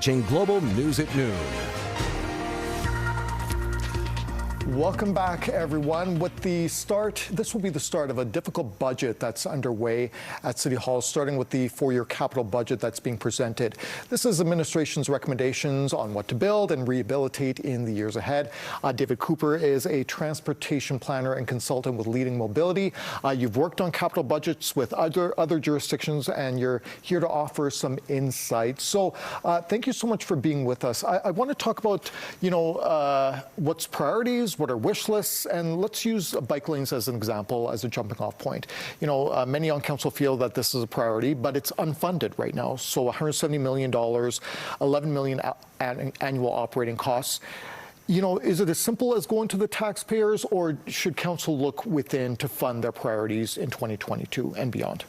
Global News at Noon. Welcome back, everyone. This will be the start of a difficult budget that's underway at City Hall, starting with the four-year capital budget that's being presented. This is administration's recommendations on what to build and rehabilitate in the years ahead. David Cooper is a transportation planner and consultant with Leading Mobility. You've worked on capital budgets with other jurisdictions, and you're here to offer some insight. So thank you so much for being with us. I want to talk about, what's priorities, what are wish lists, and let's use bike lanes as an example, as a jumping off point. Many on council feel that this is a priority, but it's unfunded right now. So $170 million, $11 million annual operating costs. Is it as simple as going to the taxpayers, or should council look within to fund their priorities in 2022 and beyond?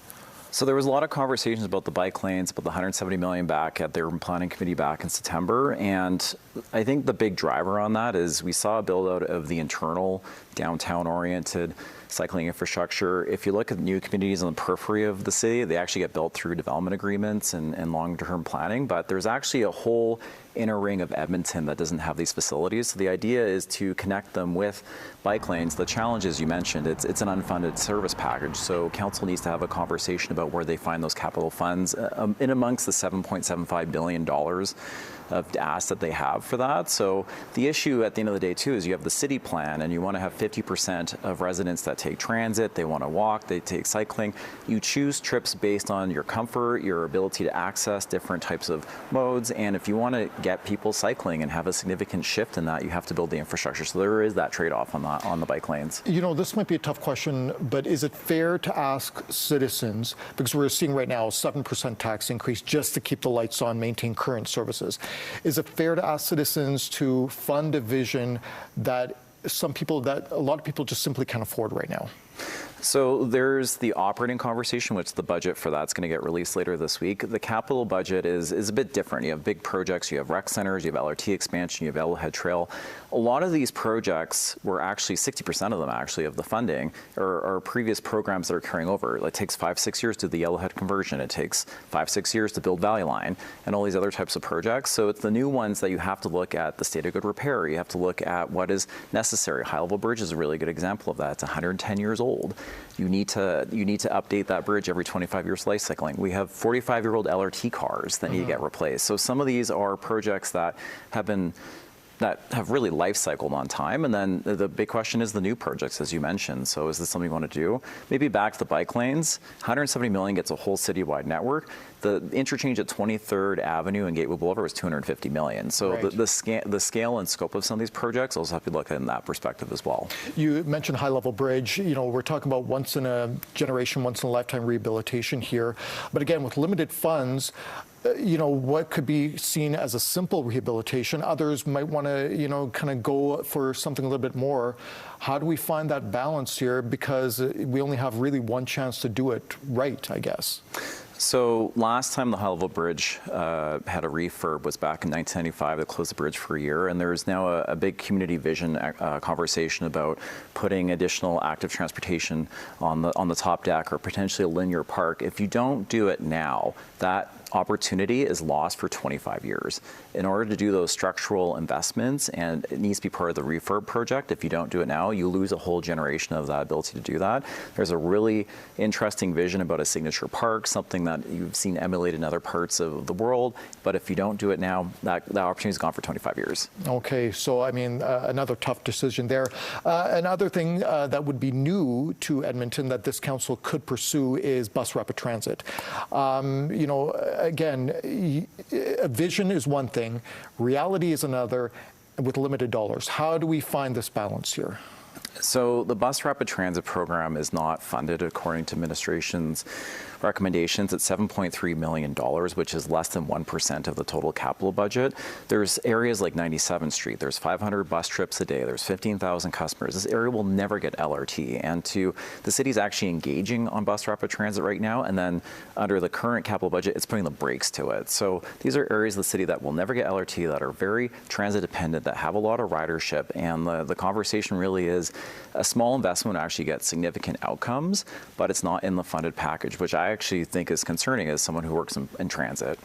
So there was a lot of conversations about the bike lanes, about the $170 million back at the Urban Planning Committee back in September. And I think the big driver on that is we saw a build out of the internal downtown-oriented cycling infrastructure. If you look at new communities on the periphery of the city, they actually get built through development agreements and long-term planning. But there's actually a whole inner ring of Edmonton that doesn't have these facilities. So the idea is to connect them with bike lanes. The challenge, as you mentioned, it's an unfunded service package. So council needs to have a conversation about where they find those capital funds in amongst the $7.75 billion of ask that they have for that. So the issue at the end of the day too is you have the city plan and you want to have 50% of residents that take transit, they want to walk, they take cycling. You choose trips based on your comfort, your ability to access different types of modes, and if you want to get people cycling and have a significant shift in that, you have to build the infrastructure. So there is that trade-off on the bike lanes. This might be a tough question, but is it fair to ask citizens, because we're seeing right now a 7% tax increase just to keep the lights on, maintain current services. Is it fair to ask citizens to fund a vision that a lot of people just simply can't afford right now? So there's the operating conversation, which the budget for that's going to get released later this week. The capital budget is a bit different. You have big projects, you have rec centers, you have LRT expansion, you have Yellowhead Trail. A lot of these projects were actually 60% of them actually of the funding are previous programs that are carrying over. It takes 5-6 years to do the Yellowhead conversion. It takes 5-6 years to build Valley Line and all these other types of projects. So it's the new ones that you have to look at the state of good repair. You have to look at what is necessary. High Level Bridge is a really good example of that. It's 110 years old. You need to update that bridge every 25 years life cycling. We have 45-year-old LRT cars that need to get replaced. So some of these are projects that have really life cycled on time. And then the big question is the new projects, as you mentioned. So is this something you want to do? Maybe back to the bike lanes. $170 million gets a whole citywide network. The interchange at 23rd Avenue and Gateway Boulevard was $250 million. So right. the scale and scope of some of these projects also have to look at in that perspective as well. You mentioned High Level Bridge. We're talking about once in a generation, once in a lifetime rehabilitation here. But again, with limited funds, what could be seen as a simple rehabilitation, others might want to, kind of go for something a little bit more. How do we find that balance here? Because we only have really one chance to do it right, I guess. So last time the High Level Bridge had a refurb was back in 1995. They closed the bridge for a year, and there's now a big community vision conversation about putting additional active transportation on the top deck or potentially a linear park. If you don't do it now, that opportunity is lost for 25 years. In order to do those structural investments, and it needs to be part of the refurb project, if you don't do it now, you lose a whole generation of that ability to do that. There's a really interesting vision about a signature park, something that you've seen emulated in other parts of the world, but if you don't do it now, that opportunity is gone for 25 years. Okay, so another tough decision there. Another thing that would be new to Edmonton that this council could pursue is bus rapid transit. Again, a vision is one thing, reality is another, with limited dollars. How do we find this balance here? So the bus rapid transit program is not funded according to administration's recommendations at $7.3 million, which is less than 1% of the total capital budget. There's areas like 97th Street, there's 500 bus trips a day, there's 15,000 customers. This area will never get LRT, and the city's actually engaging on bus rapid transit right now, and then under the current capital budget, it's putting the brakes to it. So these are areas of the city that will never get LRT, that are very transit dependent, that have a lot of ridership, and the conversation really is, a small investment would actually get significant outcomes, but it's not in the funded package, which I actually think is concerning as someone who works in transit.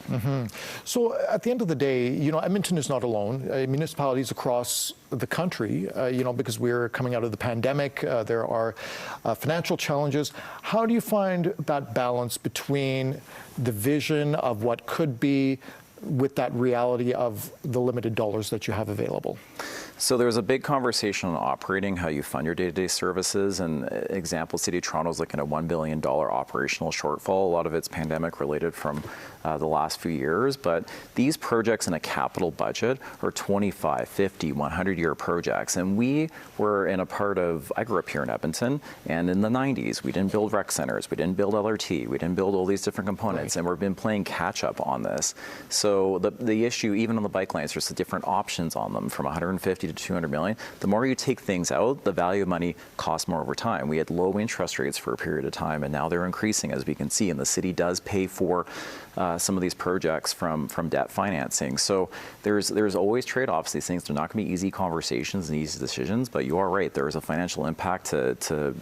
So at the end of the day, Edmonton is not alone. Municipalities across the country, because we're coming out of the pandemic, there are financial challenges. How do you find that balance between the vision of what could be with that reality of the limited dollars that you have available? So there's a big conversation on operating, how you fund your day-to-day services. And example, City of Toronto is looking at a $1 billion operational shortfall. A lot of it's pandemic related from the last few years. But these projects in a capital budget are 25, 50, 100-year projects. And we were in a part of, I grew up here in Edmonton, and in the 90s, we didn't build rec centers, we didn't build LRT, we didn't build all these different components. Right. And we've been playing catch up on this. So the issue, even on the bike lanes, there's different options on them from 150 to 200 million. The more you take things out, the value of money costs more over time. We had low interest rates for a period of time, and now they're increasing, as we can see, and the city does pay for some of these projects from debt financing. So there's always trade-offs. These things, they're not going to be easy conversations and easy decisions, but you are right. There is a financial impact to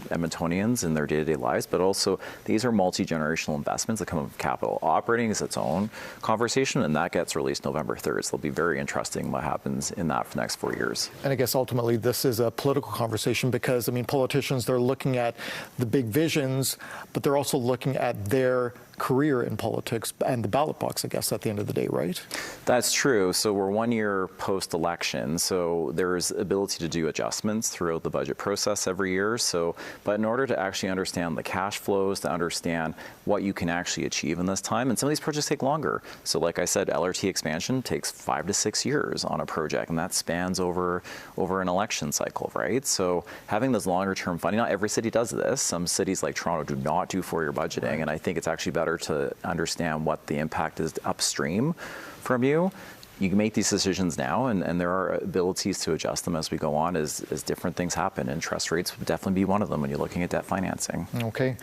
Edmontonians in their day-to-day lives, but also these are multi-generational investments that come with capital. Operating is its own conversation, and that gets released November 3rd. So it'll be very interesting what happens in that for the next 4 years. And I guess ultimately this is a political conversation because, politicians, they're looking at the big visions, but they're also looking at their career in politics and the ballot box, I guess, at the end of the day, right? That's true. So we're 1 year post-election, so there's ability to do adjustments throughout the budget process every year. But in order to actually understand the cash flows, to understand what you can actually achieve in this time, and some of these projects take longer. So like I said, LRT expansion takes 5 to 6 years on a project, and that spans over an election cycle, right? So having this longer term funding, not every city does this. Some cities like Toronto do not do 4-year budgeting, right. And I think it's actually better to understand what the impact is upstream from you. You can make these decisions now, and there are abilities to adjust them as we go on as different things happen. Interest rates would definitely be one of them when you're looking at debt financing. Okay.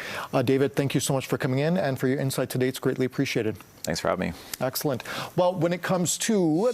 David, thank you so much for coming in and for your insight today. It's greatly appreciated. Thanks for having me. Excellent. Well, when it comes to